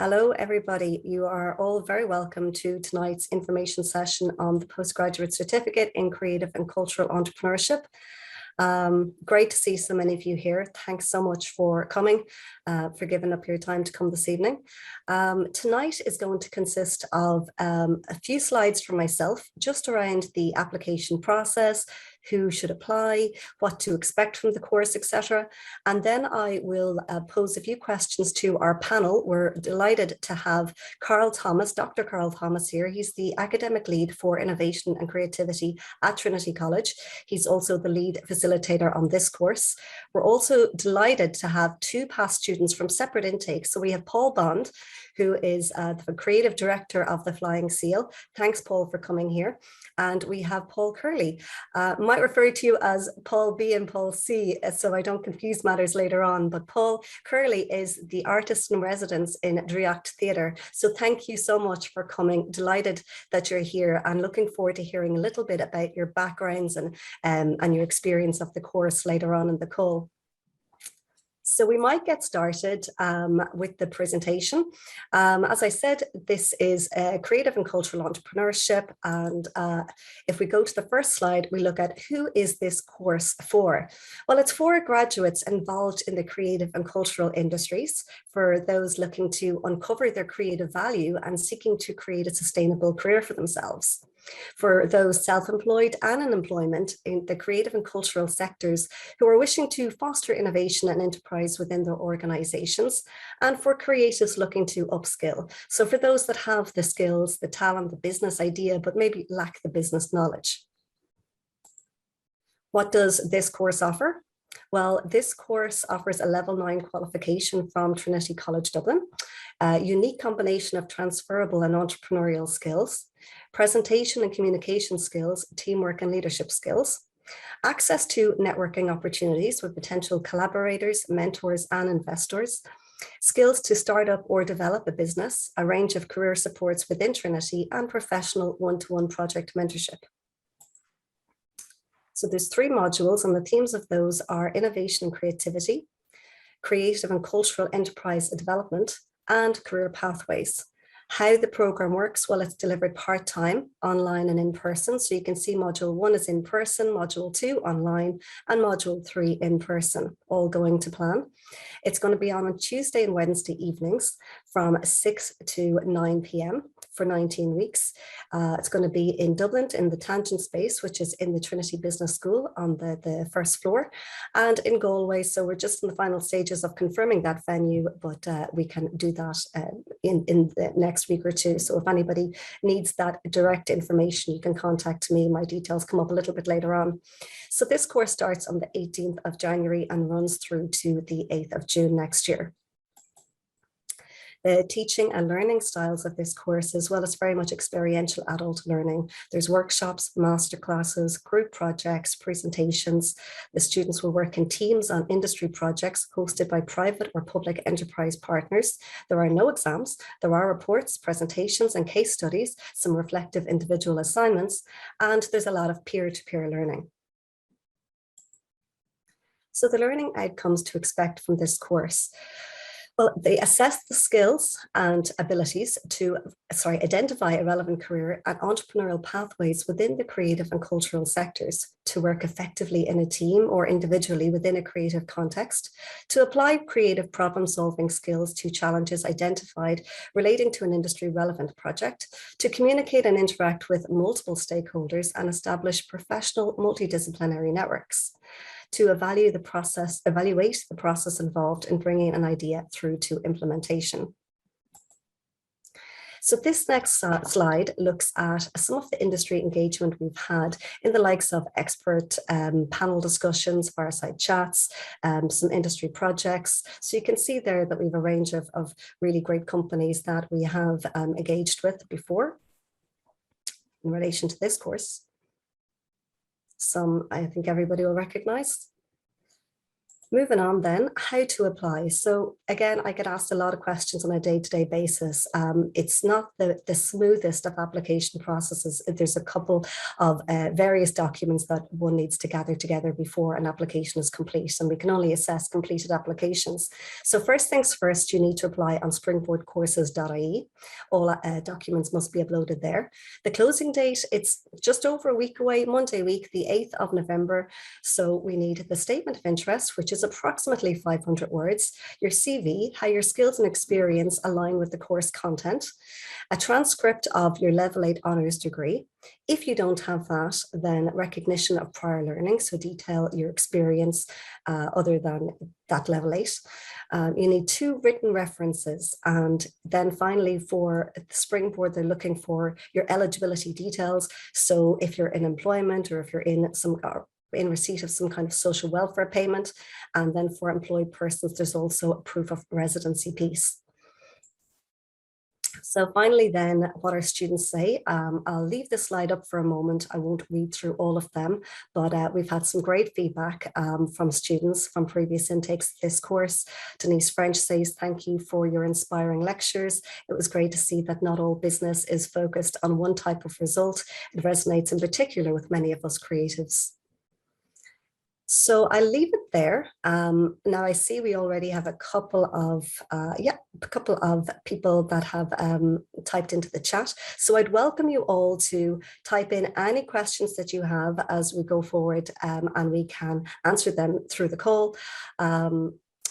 Hello, everybody. You are all very welcome to tonight's information session on the Postgraduate Certificate in Creative and Cultural Entrepreneurship. Great to see so many of you here. Thanks so much for coming, for giving up your time to come this evening. Tonight is going to consist of a few slides from myself, just around the application process, who should apply, what to expect from the course, etc. And then I will pose a few questions to our panel. We're delighted to have Carl Thomas, Dr. Carl Thomas here. He's the academic lead for innovation and creativity at Trinity College. He's also the lead facilitator on this course. We're also delighted to have two past students from separate intakes. So we have Paul Bond, who is the creative director of the Flying Seal. Thanks, Paul, for coming here. And we have Paul Curley. Might refer to you as Paul B and Paul C, so I don't confuse matters later on, but Paul Curley is the artist in residence in Dreacht Theatre. So thank you so much for coming. Delighted that you're here and looking forward to hearing a little bit about your backgrounds and your experience of the course later on in the call. So we might get started with the presentation. As I said, this is Creative and Cultural Entrepreneurship. And if we go to the first slide, we look at who is this course for? Well, it's for graduates involved in the creative and cultural industries, for those looking to uncover their creative value and seeking to create a sustainable career for themselves. For those self-employed and in employment in the creative and cultural sectors who are wishing to foster innovation and enterprise within their organizations, and for creatives looking to upskill. So for those that have the skills, the talent, the business idea, but maybe lack the business knowledge. What does this course offer? Well, this course offers a level 9 qualification from Trinity College Dublin, a unique combination of transferable and entrepreneurial skills, presentation and communication skills, teamwork and leadership skills, access to networking opportunities with potential collaborators, mentors and investors, skills to start up or develop a business, a range of career supports within Trinity, and professional one-to-one project mentorship. So there's 3 modules, and the themes of those are innovation and creativity, creative and cultural enterprise development, and career pathways. How the program works, well, it's delivered part-time, online and in person. So you can see module 1 is in person, module 2 online, and module 3 in person, all going to plan. It's going to be on Tuesday and Wednesday evenings from 6 to 9 p.m. for 19 weeks. It's going to be in Dublin in the Tangent Space, which is in the Trinity Business School on the first floor, and in Galway. So we're just in the final stages of confirming that venue, but we can do that in the next week or two. So if anybody needs that direct information, you can contact me. My details come up a little bit later on. So this course starts on the 18th of January and runs through to the 8th of June next year. The teaching and learning styles of this course, as well as very much experiential adult learning. There's workshops, masterclasses, group projects, presentations. The students will work in teams on industry projects hosted by private or public enterprise partners. There are no exams. There are reports, presentations, and case studies, some reflective individual assignments, and there's a lot of peer-to-peer learning. So the learning outcomes to expect from this course. Well, they assess the skills and abilities to identify a relevant career and entrepreneurial pathways within the creative and cultural sectors, to work effectively in a team or individually within a creative context, to apply creative problem-solving skills to challenges identified relating to an industry-relevant project, to communicate and interact with multiple stakeholders and establish professional multidisciplinary networks, to evaluate the process involved in bringing an idea through to implementation. So this next slide looks at some of the industry engagement we've had in the likes of expert panel discussions, fireside chats, some industry projects. So you can see there that we have a range of really great companies that we have engaged with before in relation to this course. Some I think everybody will recognize. Moving on then, how to apply. So again, I get asked a lot of questions on a day-to-day basis. It's not the smoothest of application processes. There's a couple of various documents that one needs to gather together before an application is complete, and we can only assess completed applications. So first things first, you need to apply on springboardcourses.ie. All documents must be uploaded there. The closing date, it's just over a week away, Monday week, the 8th of November. So we need the statement of interest, which is approximately 500 words, your CV, how your skills and experience align with the course content, a transcript of your level 8 honours degree. If you don't have that, then recognition of prior learning, so detail your experience other than that level 8. You need 2 written references, and then finally for the Springboard, they're looking for your eligibility details. So if you're in employment or if you're in receipt of some kind of social welfare payment. And then for employed persons, there's also a proof of residency piece. So finally then, what our students say, I'll leave this slide up for a moment. I won't read through all of them, but we've had some great feedback from students from previous intakes of this course. Denise French says, thank you for your inspiring lectures. It was great to see that not all business is focused on one type of result. It resonates in particular with many of us creatives. So I'll leave it there. Now I see we already have a couple of people that have typed into the chat. So I'd welcome you all to type in any questions that you have as we go forward, and we can answer them through the call.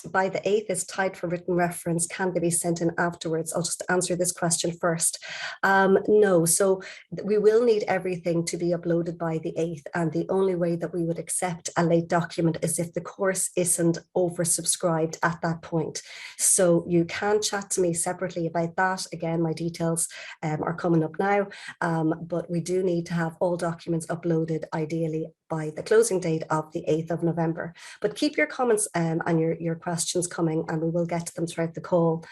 By the 8th is tied for written reference. Can they be sent in afterwards? I'll just answer this question first. No, so we will need everything to be uploaded by the 8th, and the only way that we would accept a late document is if the course isn't oversubscribed at that point. So you can chat to me separately about that. Again, my details are coming up now, but we do need to have all documents uploaded ideally by the closing date of the 8th of November. But keep your comments and your questions coming, and we will get to them throughout the call.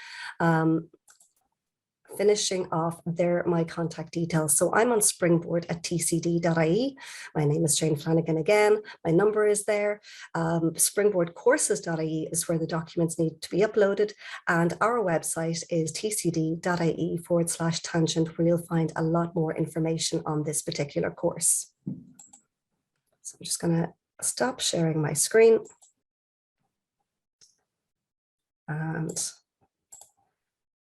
Finishing off, there are my contact details. So I'm on Springboard at tcd.ie. My name is Jane Flanagan again. My number is there. Springboardcourses.ie is where the documents need to be uploaded. And our website is tcd.ie/tangent, where you'll find a lot more information on this particular course. So I'm just going to stop sharing my screen. And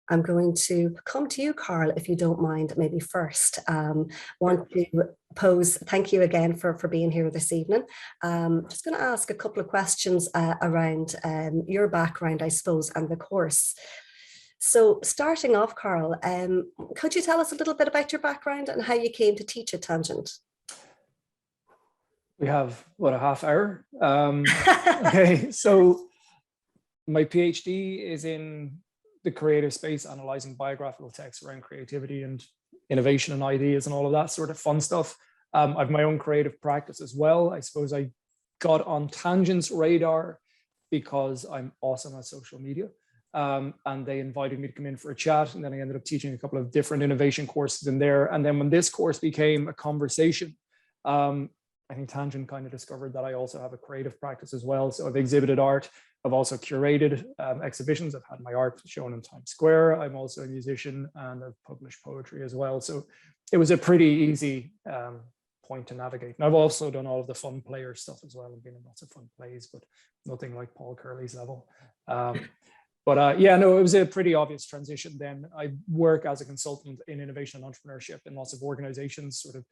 I'm going to come to you, Carl, if you don't mind, maybe first. Want to pose, thank you again for being here this evening. Just going to ask a couple of questions around your background, I suppose, and the course. So starting off, Carl, could you tell us a little bit about your background and how you came to teach at Tangent? We have, what, a half hour? Okay, so my PhD is in the creative space, analyzing biographical texts around creativity and innovation and ideas and all of that sort of fun stuff. I have my own creative practice as well. I suppose I got on Tangent's radar because I'm awesome at social media. And they invited me to come in for a chat, and then I ended up teaching a couple of different innovation courses in there. And then when this course became a conversation, I think Tangent kind of discovered that I also have a creative practice as well. So I've exhibited art. I've also curated exhibitions. I've had my art shown in Times Square. I'm also a musician, and I've published poetry as well. So it was a pretty easy point to navigate. And I've also done all of the fun player stuff as well. I've been in lots of fun plays, but nothing like Paul Curley's level. Yeah, no, it was a pretty obvious transition then. I work as a consultant in innovation and entrepreneurship in lots of organizations, sort of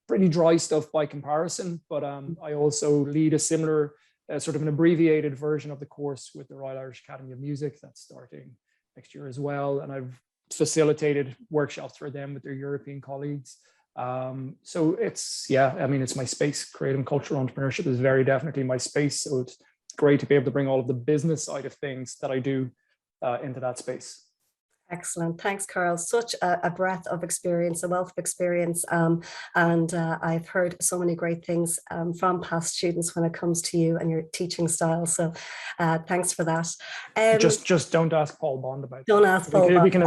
pretty dry stuff by comparison, but I also lead a similar sort of an abbreviated version of the course with the Royal Irish Academy of Music that's starting next year as well. And I've facilitated workshops for them with their European colleagues. So it's, yeah, I mean, it's my space. Creative and cultural entrepreneurship is very definitely my space. So it's great to be able to bring all of the business side of things that I do into that space. Excellent. Thanks, Carl. Such a breadth of experience, a wealth of experience. And I've heard so many great things from past students when it comes to you and your teaching style. So thanks for that. Just don't ask Paul Bond about Don't ask Paul Bond. We can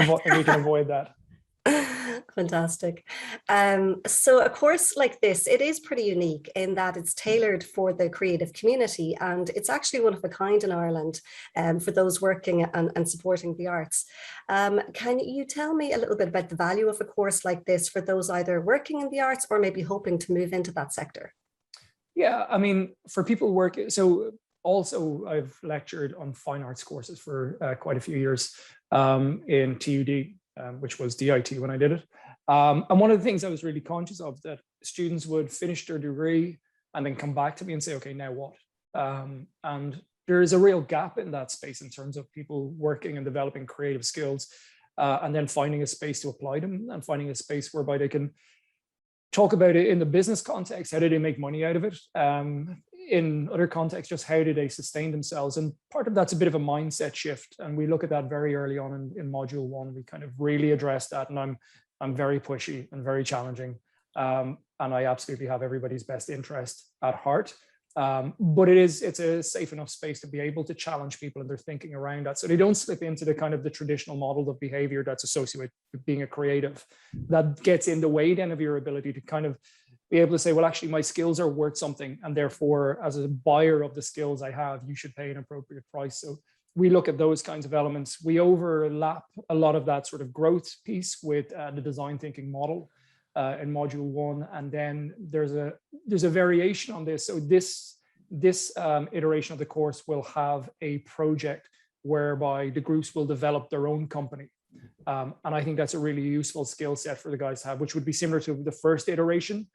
avoid that. Fantastic. So a course like this, it is pretty unique in that it's tailored for the creative community, and it's actually one of a kind in Ireland for those working and supporting the arts. Can you tell me a little bit about the value of a course like this for those either working in the arts or maybe hoping to move into that sector? Yeah, I mean, for people working, so also I've lectured on fine arts courses for quite a few years in TUD, which was DIT when I did it. And one of the things I was really conscious of that students would finish their degree and then come back to me and say, okay, now what? And there is a real gap in that space in terms of people working and developing creative skills and then finding a space to apply them and finding a space whereby they can talk about it in the business context. How do they make money out of it? In other contexts, just how do they sustain themselves? And part of that's a bit of a mindset shift. And we look at that very early on in module 1. We kind of really address that. And I'm very pushy and very challenging. And I absolutely have everybody's best interest at heart. But it's a safe enough space to be able to challenge people and their thinking around that. So they don't slip into the kind of the traditional model of behavior that's associated with being a creative that gets in the way then of your ability to kind of be able to say, well, actually my skills are worth something. And therefore, as a buyer of the skills I have, you should pay an appropriate price. So we look at those kinds of elements. We overlap a lot of that sort of growth piece with the design thinking model in module 1, and then there's a variation on this. So this iteration of the course will have a project whereby the groups will develop their own company, and I think that's a really useful skill set for the guys to have, which would be similar to the first iteration,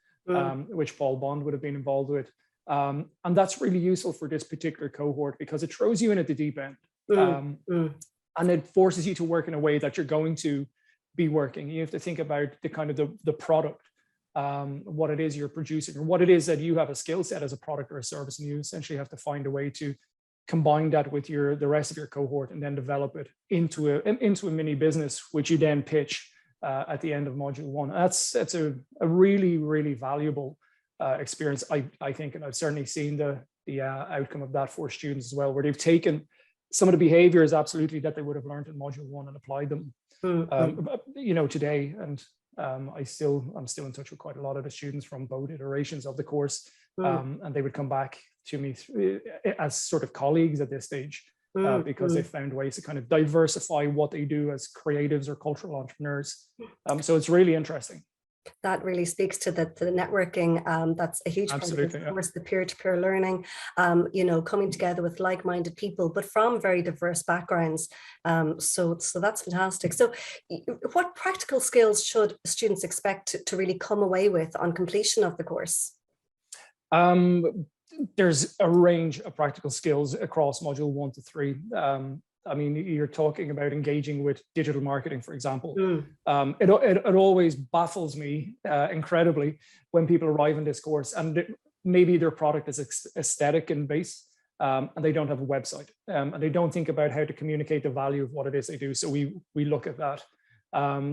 which Paul Bond would have been involved with, and that's really useful for this particular cohort because it throws you in at the deep end, and it forces you to work in a way that you're going to be working. You have to think about the kind of the product, what it is you're producing, or what it is that you have a skill set as a product or a service, and you essentially have to find a way to combine that with the rest of your cohort and then develop it into a mini business, which you then pitch at the end of module 1. That's a really, really valuable experience, I think, and I've certainly seen the outcome of that for students as well, where they've taken some of the behaviors absolutely that they would have learned in module 1 and applied them today. And I'm still in touch with quite a lot of the students from both iterations of the course, and they would come back to me as sort of colleagues at this stage because they found ways to kind of diversify what they do as creatives or cultural entrepreneurs. So it's really interesting. That really speaks to the networking. That's a huge part of it, of course, the peer-to-peer learning, coming together with like-minded people, but from very diverse backgrounds. So that's fantastic. So what practical skills should students expect to really come away with on completion of the course? There's a range of practical skills across module 1 to 3. I mean, you're talking about engaging with digital marketing, for example. It always baffles me incredibly when people arrive in this course and maybe their product is aesthetic in base and they don't have a website and they don't think about how to communicate the value of what it is they do. So we look at that.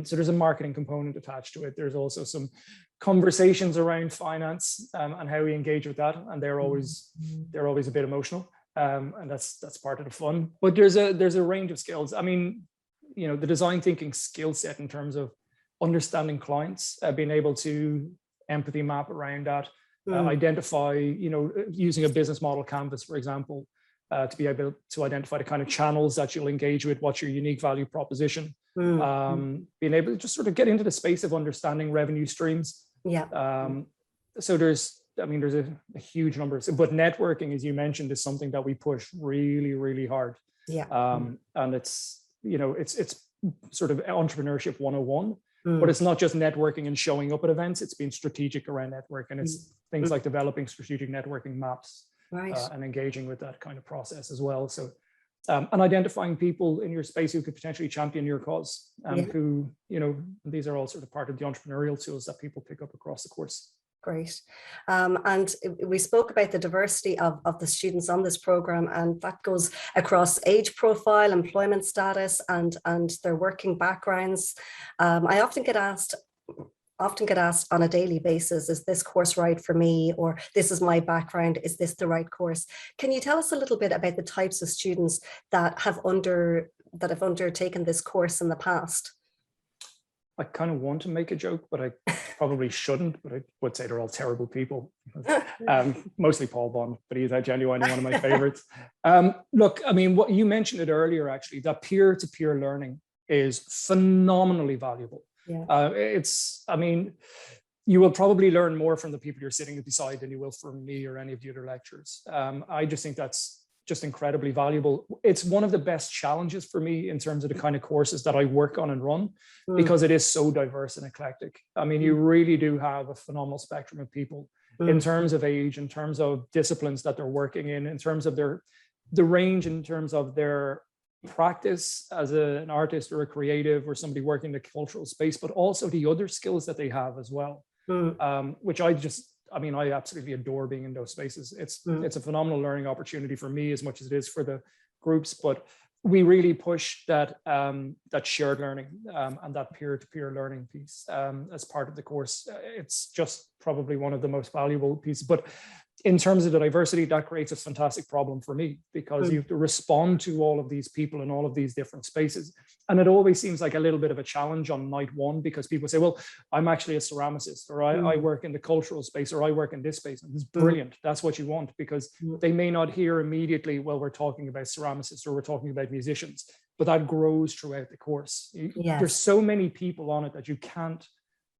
So there's a marketing component attached to it. There's also some conversations around finance and how we engage with that, and they're always a bit emotional. And that's part of the fun, but there's a range of skills. I mean, the design thinking skill set in terms of understanding clients, being able to empathy map around that, identify, using a business model canvas, for example, to be able to identify the kind of channels that you'll engage with, what's your unique value proposition, being able to just sort of get into the space of understanding revenue streams. So there's a huge number, but networking, as you mentioned, is something that we push really, really hard. And it's sort of entrepreneurship 101, but it's not just networking and showing up at events. It's being strategic around networking. It's things like developing strategic networking maps, and engaging with that kind of process as well. So, and identifying people in your space who could potentially champion your cause, who, these are all sort of part of the entrepreneurial tools that people pick up across the course. Great. And we spoke about the diversity of the students on this program, and that goes across age profile, employment status, and their working backgrounds. I often get asked on a daily basis, is this course right for me? Or this is my background, is this the right course? Can you tell us a little bit about the types of students that have undertaken this course in the past? I kind of want to make a joke, but I probably shouldn't, but I would say they're all terrible people. Mostly Paul Bond, but he's genuinely one of my favorites. Look, I mean, what you mentioned it earlier, actually, that peer-to-peer learning is phenomenally valuable. Yeah. I mean, you will probably learn more from the people you're sitting beside than you will from me or any of the other lecturers. I just think that's just incredibly valuable. It's one of the best challenges for me in terms of the kind of courses that I work on and run, because it is so diverse and eclectic. I mean, you really do have a phenomenal spectrum of people in terms of age, in terms of disciplines that they're working in terms of the range, in terms of their practice as an artist or a creative or somebody working in the cultural space, but also the other skills that they have as well, which I absolutely adore being in those spaces. It's a phenomenal learning opportunity for me as much as it is for the groups, but we really push that shared learning and that peer-to-peer learning piece as part of the course. It's just probably one of the most valuable pieces. But in terms of the diversity, that creates a fantastic problem for me, because you have to respond to all of these people in all of these different spaces. And it always seems like a little bit of a challenge on night one, because people say, well, I'm actually a ceramicist, or I work in the cultural space, or I work in this space. And it's brilliant. That's what you want, because they may not hear immediately, well, we're talking about ceramicists or we're talking about musicians, but that grows throughout the course. Yes. There's so many people on it that you can't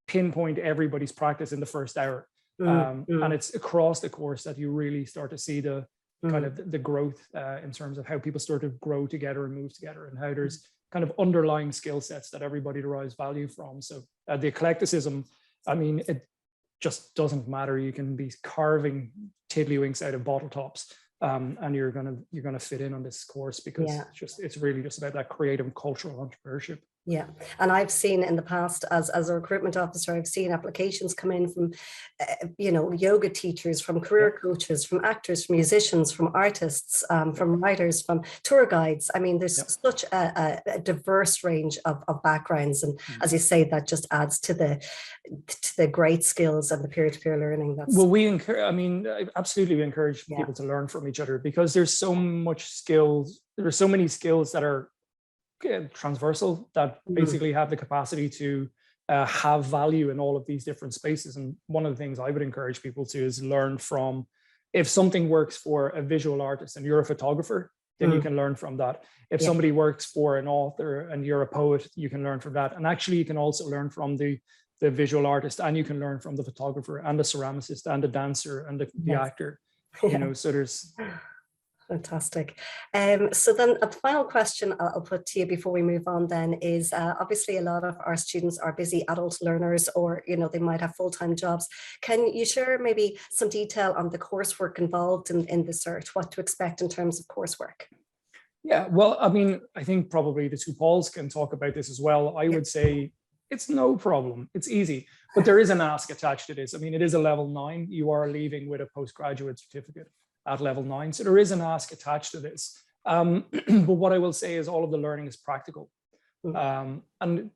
pinpoint everybody's practice in the first hour. And it's across the course that you really start to see the kind of the growth in terms of how people sort of grow together and move together, and how there's kind of underlying skill sets that everybody derives value from. So the eclecticism, I mean, it just doesn't matter. You can be carving tiddlywinks out of bottle tops, and you're gonna fit in on this course, because it's really just about that creative and cultural entrepreneurship. Yeah, and I've seen in the past, as a recruitment officer, I've seen applications come in from, yoga teachers, from career coaches, from actors, from musicians, from artists, from writers, from tour guides. I mean, there's such a diverse range of backgrounds, and as you say, that just adds to the great skills and the peer-to-peer learning. Well, I absolutely encourage people to learn from each other, because there's so much skills. There are so many skills that are transversal, that basically have the capacity to have value in all of these different spaces. And one of the things I would encourage people to is learn from, if something works for a visual artist and you're a photographer, then you can learn from that. If somebody works for an author and you're a poet, you can learn from that. And actually you can also learn from the visual artist, and you can learn from the photographer and the ceramicist and the dancer and the actor, so there's fantastic. So then a final question I'll put to you before we move on then is, obviously a lot of our students are busy adult learners, or they might have full-time jobs. Can you share maybe some detail on the coursework involved in the cert, what to expect in terms of coursework? Yeah, well, I mean, I think probably the two Pauls can talk about this as well. I would say it's no problem. It's easy, but there is an ask attached to this. I mean, it is a level 9. You are leaving with a postgraduate certificate at level 9. So there is an ask attached to this. But what I will say is all of the learning is practical. And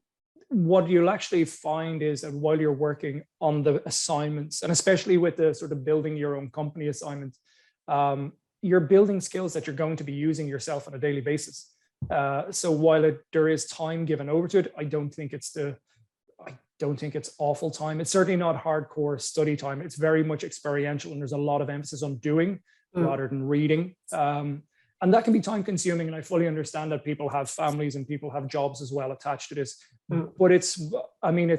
what you'll actually find is that while you're working on the assignments, and especially with the sort of building your own company assignment, you're building skills that you're going to be using yourself on a daily basis. So while there is time given over to it, I don't think it's awful time. It's certainly not hardcore study time. It's very much experiential, and there's a lot of emphasis on doing rather than reading. And that can be time consuming. And I fully understand that people have families and people have jobs as well attached to this. But it's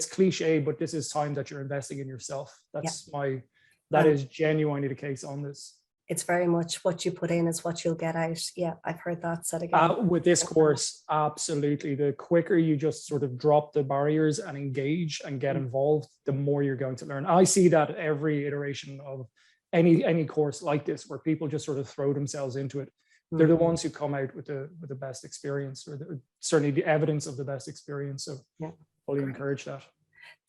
cliche, but this is time that you're investing in yourself. That is genuinely the case on this. It's very much what you put in is what you'll get out. Yeah, I've heard that said again. With this course, absolutely. The quicker you just sort of drop the barriers and engage and get involved, the more you're going to learn. I see that every iteration of any course like this, where people just sort of throw themselves into it. They're the ones who come out with the best experience, or certainly the evidence of the best experience. So fully encourage that.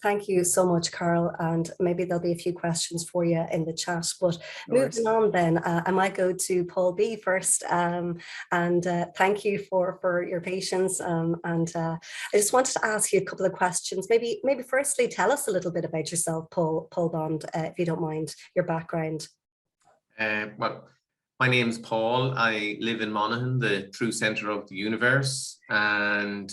Thank you so much, Carl. And maybe there'll be a few questions for you in the chat. But moving on then, I might go to Paul B first. And thank you for your patience. And I just wanted to ask you a couple of questions. Maybe firstly, tell us a little bit about yourself, Paul Bond, if you don't mind, your background. Well, My name's Paul. I live in Monaghan, the true centre of the universe, and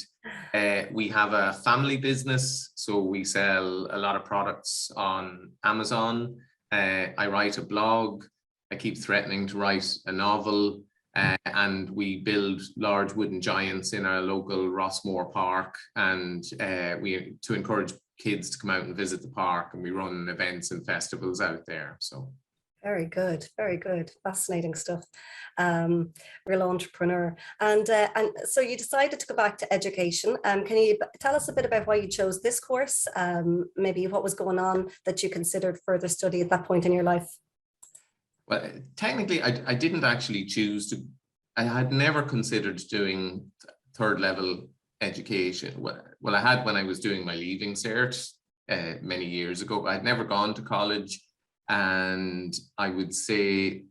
we have a family business, so we sell a lot of products on Amazon. I write a blog. I keep threatening to write a novel, and we build large wooden giants in our local Rossmore Park, and to encourage kids to come out and visit the park, and we run events and festivals out there. So very good, very good, fascinating stuff. Real entrepreneur. And so you decided to go back to education. Can you tell us a bit about why you chose this course? Maybe what was going on that you considered further study at that point in your life? Well, technically, I didn't actually choose to. I had never considered doing third level education. Well, I had when I was doing my leaving cert many years ago. I'd never gone to college. And I would say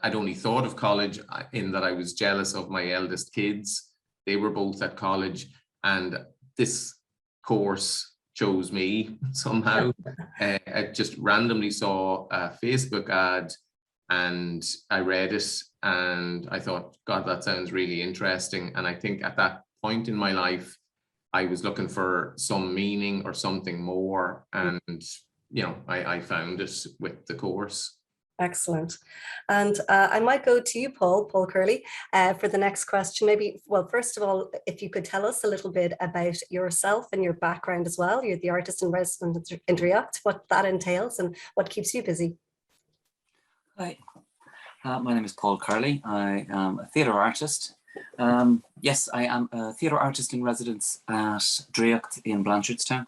I'd only thought of college in that I was jealous of my eldest kids. They were both at college, and this course chose me somehow. I just randomly saw a Facebook ad and I read it and I thought, God, that sounds really interesting. And I think at that point in my life, I was looking for some meaning or something more. And I found it with the course. Excellent. And I might go to you, Paul Curley, for the next question. Maybe, well, first of all, if you could tell us a little bit about yourself and your background as well. You're the artist in residence in React, what that entails and what keeps you busy. Hi, my name is Paul Curley. I am a theatre artist. Yes, I am a theatre artist in residence at Dreacht in Blanchardstown.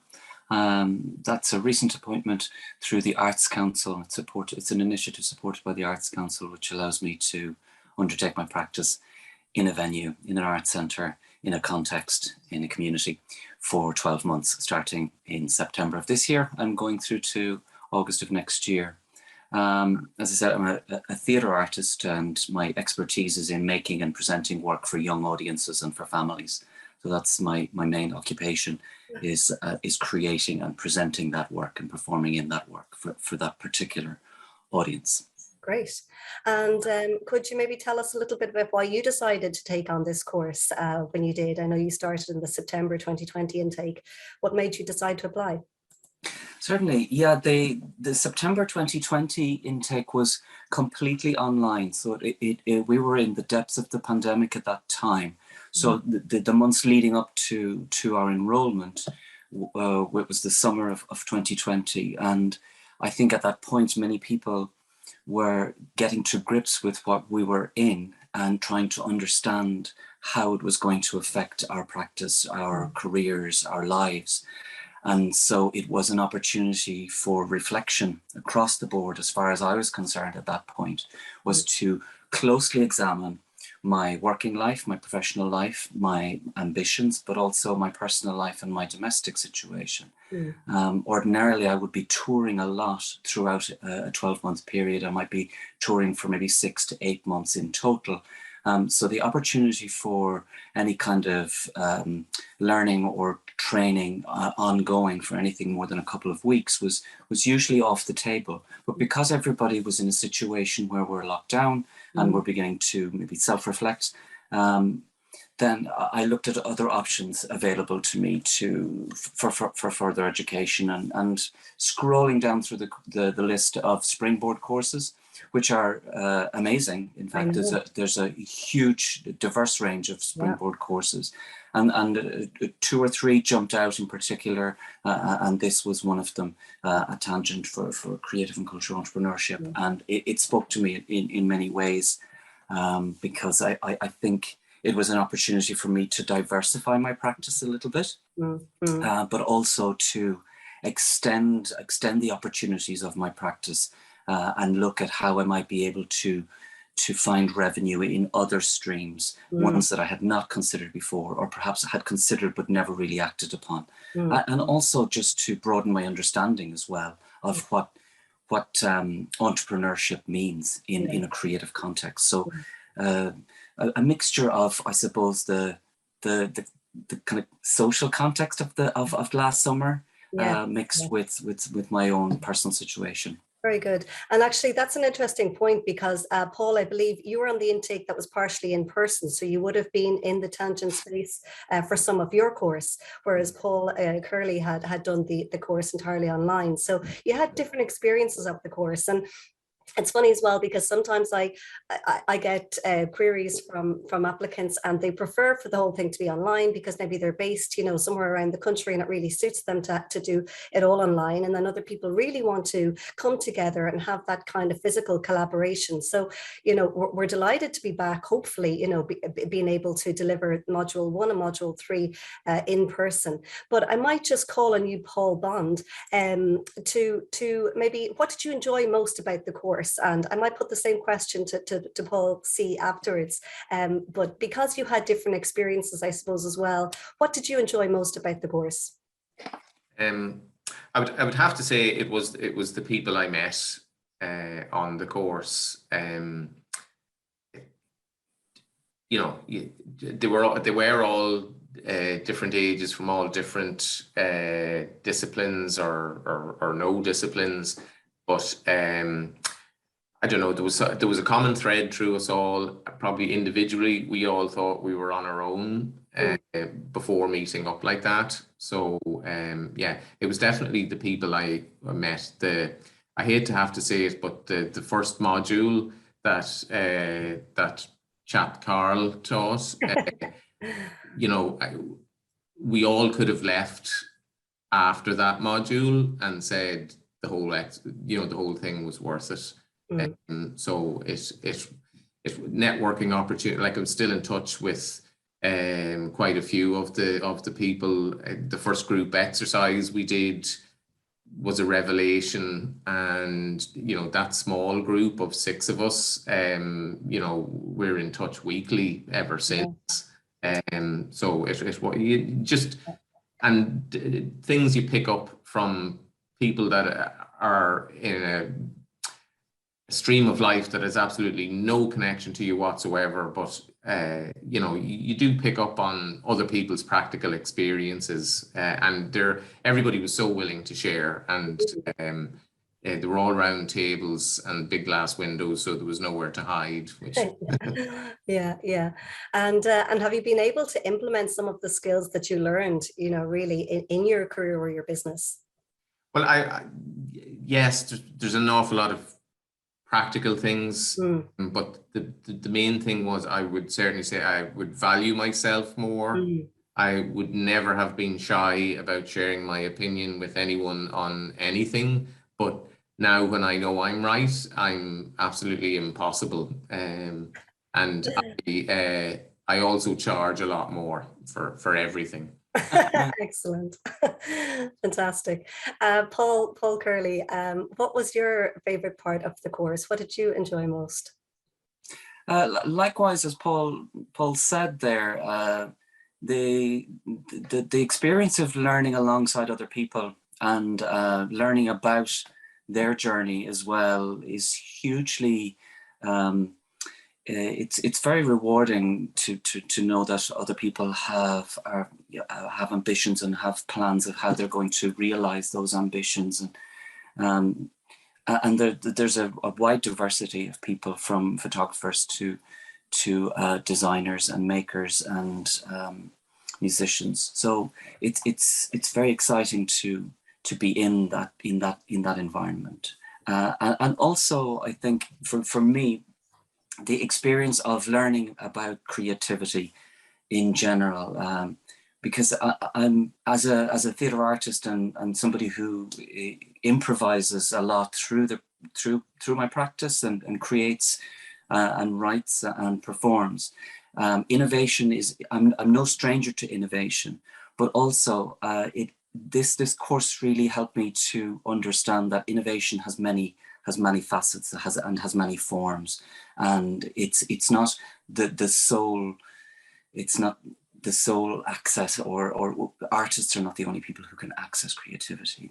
That's a recent appointment through the Arts Council. It's an initiative supported by the Arts Council, which allows me to undertake my practice in a venue, in an art centre, in a context, in a community for 12 months, starting in September of this year. I'm going through to August of next year. As I said, I'm a theatre artist, and my expertise is in making and presenting work for young audiences and for families. So that's my main occupation, is creating and presenting that work and performing in that work for that particular audience. Great. And could you maybe tell us a little bit about why you decided to take on this course when you did? I know you started in the September 2020 intake. What made you decide to apply? Certainly, yeah. The September 2020 intake was completely online. So we were in the depths of the pandemic at that time. So the months leading up to our enrollment, it was the summer of 2020. And I think at that point, many people were getting to grips with what we were in and trying to understand how it was going to affect our practice, our careers, our lives. And so it was an opportunity for reflection across the board, as far as I was concerned at that point, was to closely examine my working life, my professional life, my ambitions, but also my personal life and my domestic situation. Ordinarily, I would be touring a lot throughout a 12-month period. I might be touring for maybe 6 to 8 months in total. So the opportunity for any kind of learning or training ongoing for anything more than a couple of weeks was usually off the table. But because everybody was in a situation where we're locked down and we're beginning to maybe self-reflect, then I looked at other options available to me for further education, and scrolling down through the list of Springboard courses, which are amazing. In fact, there's a huge, diverse range of Springboard courses, and 2 or 3 jumped out in particular, and this was one of them, a tangent for creative and cultural entrepreneurship, and it spoke to me in many ways, because I think it was an opportunity for me to diversify my practice a little bit, but also to extend the opportunities of my practice, and look at how I might be able to find revenue in other streams, ones that I had not considered before, or perhaps I had considered but never really acted upon. And also just to broaden my understanding as well of what entrepreneurship means in a creative context. So a mixture of, I suppose, the kind of social context of last summer, mixed with my own personal situation. Very good. And actually, that's an interesting point because, Paul, I believe you were on the intake that was partially in person. So you would have been in the tangent space for some of your course, whereas Paul Curley had done the course entirely online. So you had different experiences of the course. And it's funny as well, because sometimes I get queries from applicants, and they prefer for the whole thing to be online because maybe they're based, somewhere around the country, and it really suits them to do it all online. And then other people really want to come together and have that kind of physical collaboration. So, we're delighted to be back, hopefully, being able to deliver module 1 and module 3 in person. But I might just call on you, Paul Bond, to maybe, what did you enjoy most about the course? And I might put the same question to Paul C afterwards. But because you had different experiences, I suppose, as well, what did you enjoy most about the course? I would have to say it was the people I met on the course. They were all different ages, from all different disciplines or no disciplines, but I don't know, there was a common thread through us all. Probably individually, we all thought we were on our own before meeting up like that. So yeah, it was definitely the people I met. I hate to have to say it, but the first module that chap Carl taught, we all could have left after that module and said the whole thing was worth it. So it's networking opportunity. Like, I'm still in touch with quite a few of the people. The first group exercise we did was a revelation, and that small group of 6 of us, we're in touch weekly ever since. So it's what you just, and things you pick up from people that are in a stream of life that has absolutely no connection to you whatsoever, but you do pick up on other people's practical experiences, and everybody was so willing to share, and they were all round tables and big glass windows, so there was nowhere to hide. Yeah. And have you been able to implement some of the skills that you learned, really in your career or your business? Well, yes, there's an awful lot of practical things, but the main thing was, I would certainly say I would value myself more. I would never have been shy about sharing my opinion with anyone on anything, but now when I know I'm right, I'm absolutely impossible. And I also charge a lot more for everything. Excellent. Fantastic. Paul Curley, what was your favorite part of the course? What did you enjoy most? Likewise, as Paul said there, the experience of learning alongside other people and learning about their journey as well is hugely it's very rewarding to know that other people have ambitions and have plans of how they're going to realize those ambitions, and there's a wide diversity of people, from photographers to designers and makers and musicians. So it's very exciting to be in that environment, and also I think for me, the experience of learning about creativity in general, because I'm as a theatre artist and somebody who improvises a lot through my practice and creates and writes and performs. Innovation is, I'm no stranger to innovation, but also this course really helped me to understand that innovation has many facets, and has many forms, and it's not the sole access, or artists are not the only people who can access creativity.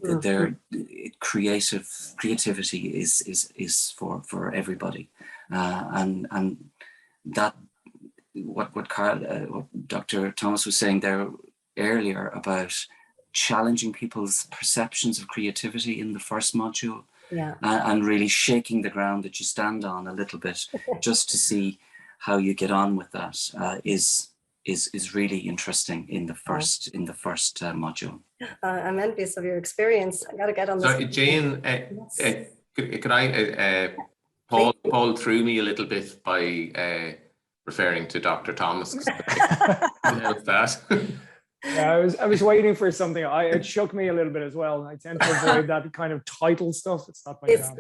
Creativity is for everybody, and that what Dr. Thomas was saying there earlier about challenging people's perceptions of creativity in the first module. and really shaking the ground that you stand on a little bit just to see how you get on with that is really interesting in the first module. I'm envious of your experience. I got to get on this. Sorry, Jane, could I, Paul threw me a little bit by referring to Dr. Thomas. That. Yeah, I was waiting for something. It shook me a little bit as well. I tend to avoid that kind of title stuff. It's not my jam.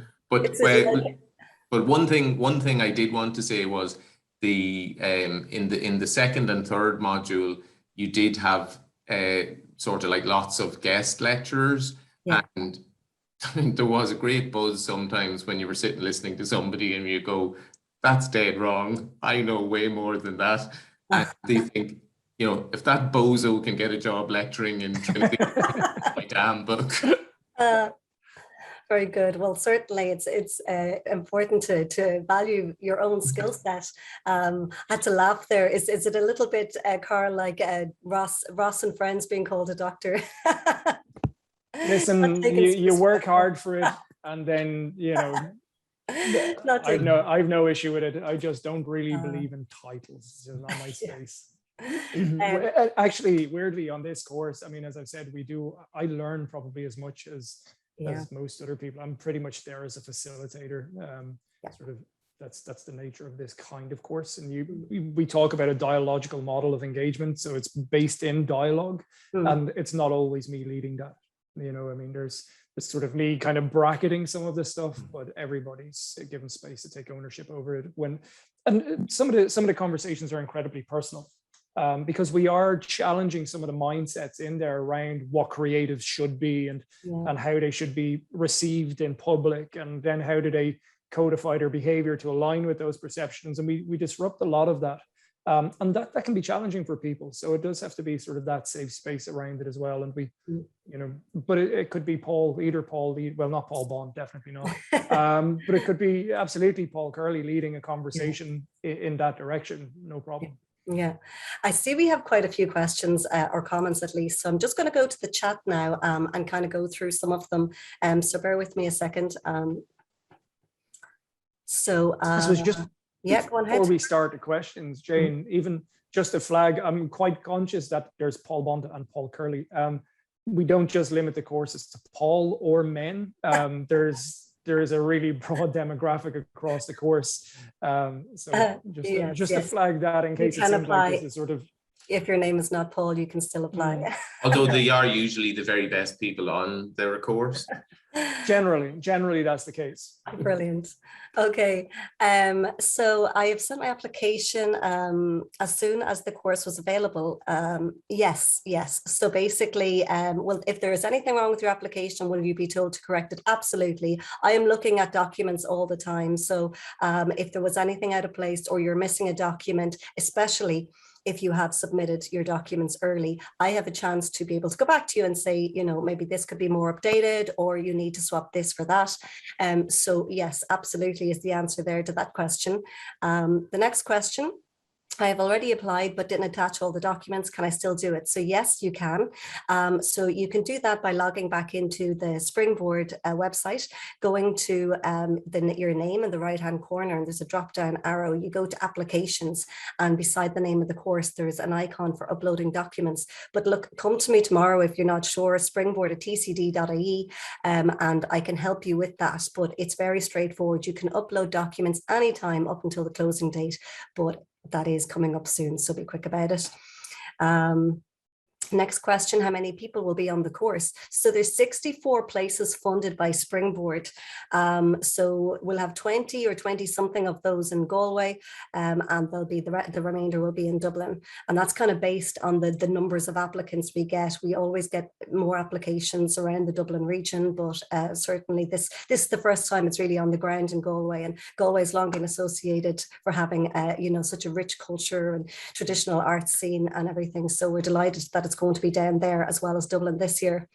But one thing I did want to say was in the second and third module, you did have sort of like lots of guest lecturers, and there was a great buzz sometimes when you were sitting listening to somebody and you go, "That's dead wrong. I know way more than that." And they think, you know, if that bozo can get a job lecturing in Trinity, my damn book. Very good. Well, certainly it's important to value your own skill set. I had to laugh there. Is it a little bit, Carl, like Ross and Friends being called a doctor? Listen, you work hard for it, and then, you know, I've no issue with it. I just don't really believe in titles. It's not my space. Actually, weirdly, on this course, I mean, as I've said, I learn probably as much as most other people. I'm pretty much there as a facilitator. Sort of that's the nature of this kind of course. And we talk about a dialogical model of engagement, so it's based in dialogue, and it's not always me leading that. You know, I mean, there's sort of me kind of bracketing some of this stuff, but everybody's given space to take ownership over it. And some of the conversations are incredibly personal, because we are challenging some of the mindsets in there around what creatives should be and how they should be received in public, and then how do they codify their behavior to align with those perceptions. And we disrupt a lot of that. And that can be challenging for people. So it does have to be sort of that safe space around it as well. And we, you know, but it could be well, not Paul Bond, definitely not. But it could be absolutely Paul Curley leading a conversation in that direction, no problem. Yeah, I see we have quite a few questions or comments at least. So I'm just going to go to the chat now and kind of go through some of them. So bear with me a second. This was just go on ahead. Before we start the questions, Jane, even just a flag, I'm quite conscious that there's Paul Bond and Paul Curley. We don't just limit the courses to Paul or men. There is a really broad demographic across the course. Just to flag that in case it seems like this is sort of... If your name is not Paul, you can still apply. Although they are usually the very best people on their course. Generally that's the case. Brilliant. Okay, so I have sent my application as soon as the course was available. Yes. So basically, well, if there is anything wrong with your application, will you be told to correct it? Absolutely. I am looking at documents all the time. So if there was anything out of place or you're missing a document, especially if you have submitted your documents early, I have a chance to be able to go back to you and say, you know, maybe this could be more updated, or you need to swap this for that. So yes, absolutely is the answer there to that question. The next question, I have already applied but didn't attach all the documents. Can I still do it? So yes, you can. So you can do that by logging back into the Springboard website, going to your name in the right-hand corner, and there's a drop-down arrow. You go to applications, and beside the name of the course, there's an icon for uploading documents. But look, come to me tomorrow if you're not sure, Springboard at tcd.ie, and I can help you with that. But it's very straightforward. You can upload documents anytime up until the closing date, but that is coming up soon, so be quick about it. Next question, how many people will be on the course? So there's 64 places funded by Springboard. So we'll have 20 or 20 something of those in Galway, and there'll be the remainder will be in Dublin. And that's kind of based on the numbers of applicants we get. We always get more applications around the Dublin region, but certainly this is the first time it's really on the ground in Galway, and Galway's long been associated for having you know, such a rich culture and traditional art scene and everything. So we're delighted that it's going to be down there as well as Dublin this year.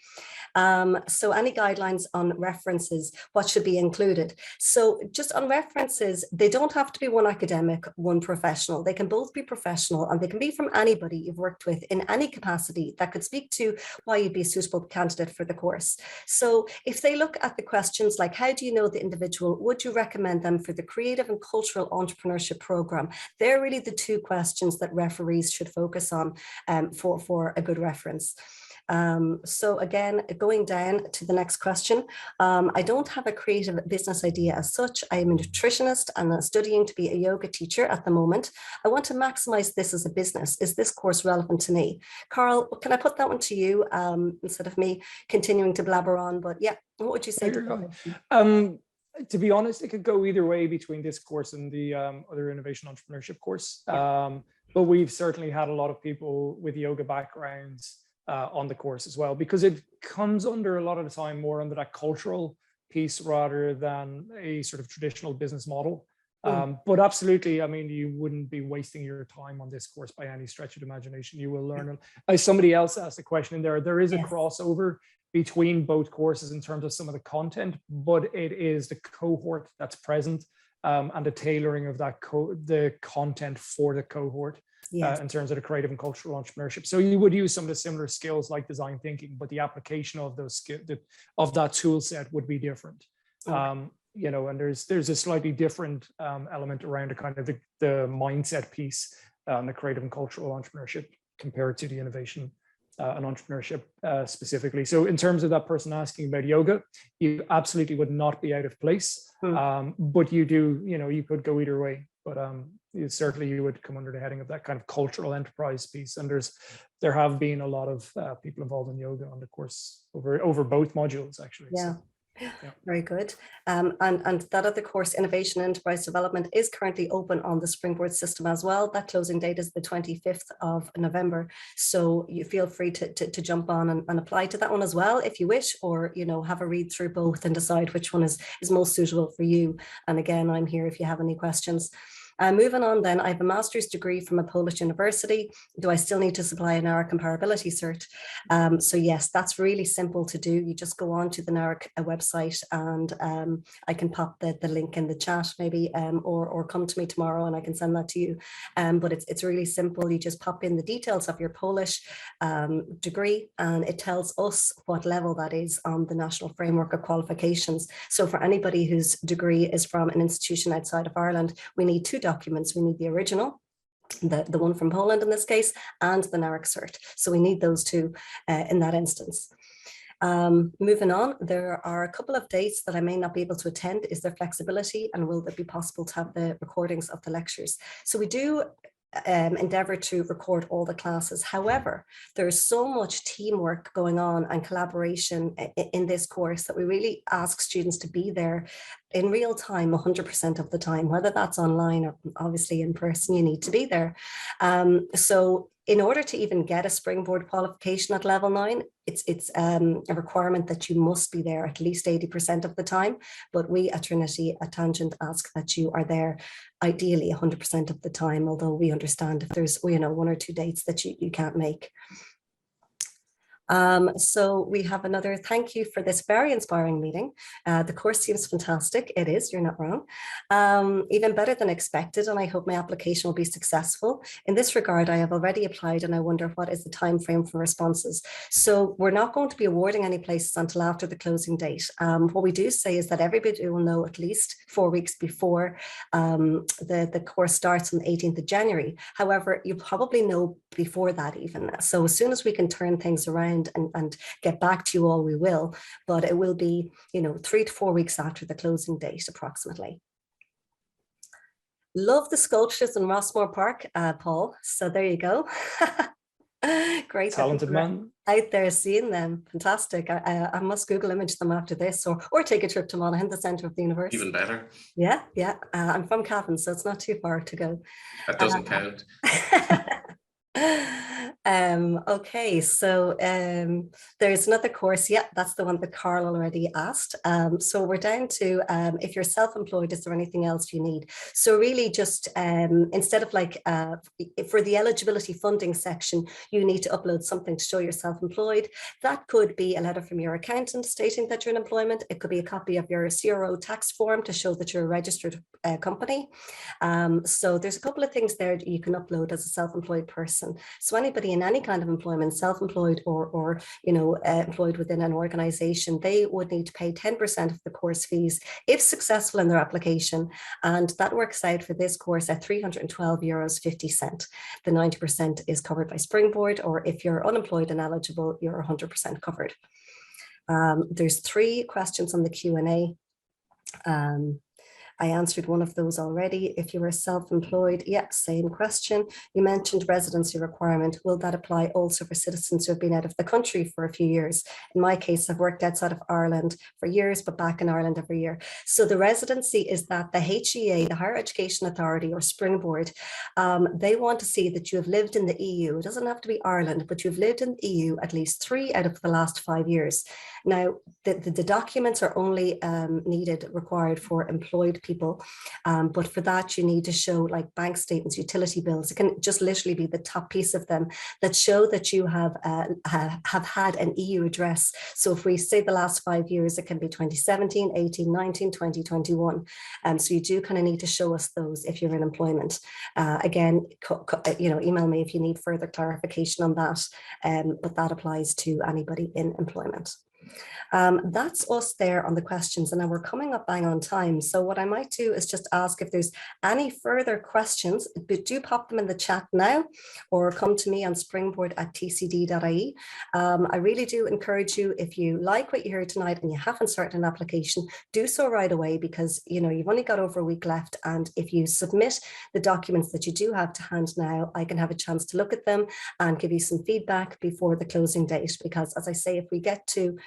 So any guidelines on references, what should be included? So just on references, they don't have to be one academic, one professional. They can both be professional, and they can be from anybody you've worked with in any capacity that could speak to why you'd be a suitable candidate for the course. So if they look at the questions like, how do you know the individual? Would you recommend them for the Creative and Cultural Entrepreneurship program? They're really the two questions that referees should focus on for a good reference. So again, going down to the next question, I don't have a creative business idea as such. I am a nutritionist and studying to be a yoga teacher at the moment. I want to maximize this as a business. Is this course relevant to me? Carl, can I put that one to you instead of me continuing to blabber on? But yeah, what would you say to that? To be honest, it could go either way between this course and the other innovation entrepreneurship course. But we've certainly had a lot of people with yoga backgrounds on the course as well, because it comes under a lot of the time more under that cultural piece rather than a sort of traditional business model. But absolutely, I mean, you wouldn't be wasting your time on this course by any stretch of the imagination. You will learn. As somebody else asked a question in there, there is a crossover between both courses in terms of some of the content, but it is the cohort that's present and the tailoring of that the content for the cohort. In terms of the creative and cultural entrepreneurship. So you would use some of the similar skills like design thinking, but the application of those skills of that tool set would be different. You know, and there's a slightly different element around the kind of the mindset piece on the creative and cultural entrepreneurship compared to the innovation and entrepreneurship specifically. So in terms of that person asking about yoga, you absolutely would not be out of place. But you do, you know, you could go either way. But certainly you would come under the heading of that kind of cultural enterprise piece. And there have been a lot of people involved in yoga on the course over both modules, actually. Yeah. So, yeah. Very good. And that other course, Innovation and Enterprise Development, is currently open on the Springboard system as well. That closing date is the 25th of November. So you feel free to jump on and apply to that one as well if you wish, or, you know, have a read through both and decide which one is most suitable for you. And again, I'm here if you have any questions. Moving on then, I have a master's degree from a Polish university. Do I still need to supply an NARIC comparability cert? So yes, that's really simple to do. You just go on to the NARIC website, and I can pop the link in the chat maybe, or come to me tomorrow and I can send that to you. But it's really simple. You just pop in the details of your Polish degree, and it tells us what level that is on the National Framework of Qualifications. So for anybody whose degree is from an institution outside of Ireland, we need two documents. We need the original, the one from Poland in this case, and the NARIC cert. So we need those two in that instance. Moving on, there are a couple of dates that I may not be able to attend. Is there flexibility, and will it be possible to have the recordings of the lectures? So we do endeavor to record all the classes. However, there's so much teamwork going on and collaboration in this course that we really ask students to be there in real time 100% of the time, whether that's online or obviously in person. You need to be there. So in order to even get a Springboard qualification at level 9, it's a requirement that you must be there at least 80% of the time. But we at Trinity at Tangent ask that you are there ideally 100% of the time, although we understand if there's, you know, one or two dates that you can't make. So we have another thank you for this very inspiring meeting. The course seems fantastic. It is, you're not wrong. Even better than expected, and I hope my application will be successful. In this regard, I have already applied, and I wonder what is the time frame for responses. So we're not going to be awarding any places until after the closing date. What we do say is that everybody will know at least 4 weeks before the course starts on the 18th of January. However, you'll probably know before that even. So as soon as we can turn things around and get back to you all, we will, but it will be, you know, 3 to 4 weeks after the closing date approximately. Love the sculptures in Rossmore Park, Paul, so there you go. Great. Talented man. Out there seeing them. Fantastic. I must Google image them after this, or take a trip to Monaghan, the centre of the universe. Even better. Yeah. I'm from Cavan, so it's not too far to go. That doesn't count. Okay, so there's another course. Yeah, that's the one that Carl already asked. So we're down to if you're self-employed, is there anything else you need? So really just instead of like for the eligibility funding section, you need to upload something to show you're self-employed. That could be a letter from your accountant stating that you're in employment. It could be a copy of your CRO tax form to show that you're a registered company. So there's a couple of things there that you can upload as a self-employed person. So anybody in any kind of employment, self-employed or employed within an organization, they would need to pay 10% of the course fees if successful in their application. And that works out for this course at €312.50. The 90% is covered by Springboard, or if you're unemployed and eligible, you're 100% covered. There's 3 questions on the Q&A. I answered one of those already. If you were self-employed, yeah, same question. You mentioned residency requirement. Will that apply also for citizens who have been out of the country for a few years? In my case, I've worked outside of Ireland for years, but back in Ireland every year. So the residency is that the HEA, the Higher Education Authority, or Springboard, they want to see that you have lived in the EU. It doesn't have to be Ireland, but you've lived in the EU at least 3 out of the last 5 years. Now, the documents are only required for employed people, but for that you need to show like bank statements, utility bills. It can just literally be the top piece of them that show that you have had an EU address. So if we say the last 5 years, it can be 2017, 18, 19, 20, 21. So you do kind of need to show us those if you're in employment. Again, email me if you need further clarification on that, but that applies to anybody in employment. That's us there on the questions, and now we're coming up bang on time. So what I might do is just ask if there's any further questions, but do pop them in the chat now or come to me on Springboard at tcd.ie. I really do encourage you, if you like what you heard tonight and you haven't started an application, do so right away, because you've only got over a week left, and if you submit the documents that you do have to hand now, I can have a chance to look at them and give you some feedback before the closing date. Because as I say, if we get to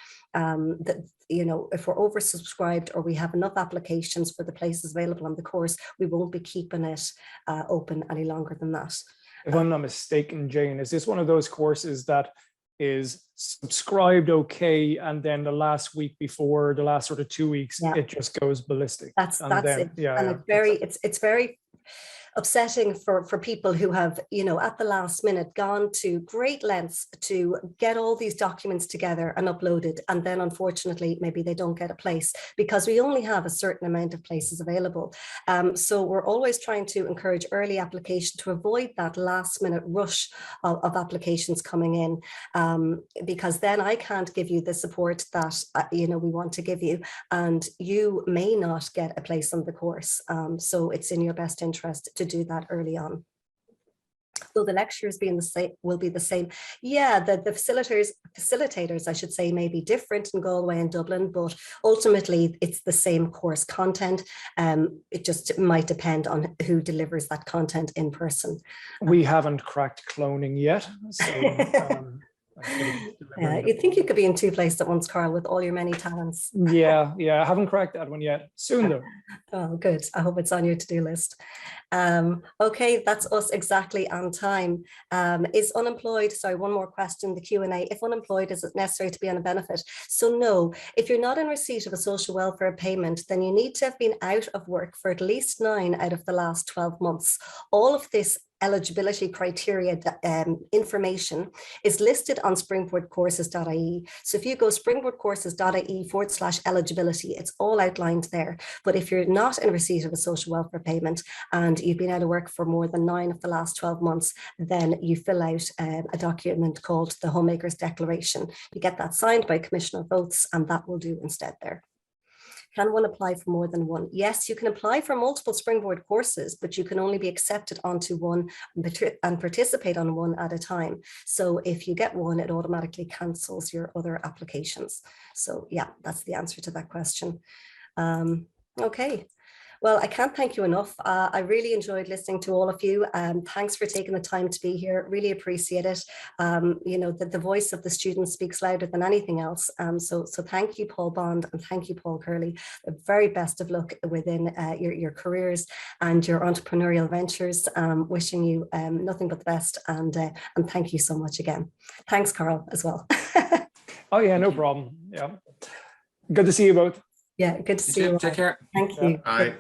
if we're oversubscribed or we have enough applications for the places available on the course, we won't be keeping it open any longer than that. If I'm not mistaken, Jane, is this one of those courses that is subscribed okay, and then the last week before, the last sort of 2 weeks, it just goes ballistic? That's it. Yeah, and it's very upsetting for people who have, at the last minute gone to great lengths to get all these documents together and uploaded. And then unfortunately, maybe they don't get a place because we only have a certain amount of places available. So we're always trying to encourage early application to avoid that last minute rush of applications coming in, because then I can't give you the support that, we want to give you, and you may not get a place on the course. So it's in your best interest to do that early on. Will the lectures be will be the same? Yeah, the facilitators, I should say, may be different in Galway and Dublin, but ultimately it's the same course content. It just might depend on who delivers that content in person. We haven't cracked cloning yet, so you'd think you could be in 2 places at once, Carl, with all your many talents. Yeah, I haven't cracked that one yet. Soon though. Oh, good. I hope it's on your to-do list. Okay, that's us exactly on time. Is unemployed, sorry, one more question, the Q&A. If unemployed, is it necessary to be on a benefit? So no, if you're not in receipt of a social welfare payment, then you need to have been out of work for at least 9 out of the last 12 months. All of this eligibility criteria information is listed on springboardcourses.ie. So if you go springboardcourses.ie/eligibility, it's all outlined there. But if you're not in receipt of a social welfare payment and you've been out of work for more than 9 of the last 12 months, then you fill out a document called the Homemaker's Declaration. You get that signed by Commissioner Votes, and that will do instead there. Can one apply for more than one? Yes, you can apply for multiple Springboard courses, but you can only be accepted onto one and participate on one at a time. So if you get one, it automatically cancels your other applications. So yeah, that's the answer to that question. Okay. Well, I can't thank you enough. I really enjoyed listening to all of you. Thanks for taking the time to be here. Really appreciate it. You know, the voice of the students speaks louder than anything else. So thank you, Paul Bond, and thank you, Paul Curley. The very best of luck within your careers and your entrepreneurial ventures. Wishing you nothing but the best, and thank you so much again. Thanks, Carl, as well. Oh yeah, no problem. Yeah. Good to see you both. Yeah, good to see you. Take care. Thank you. Bye.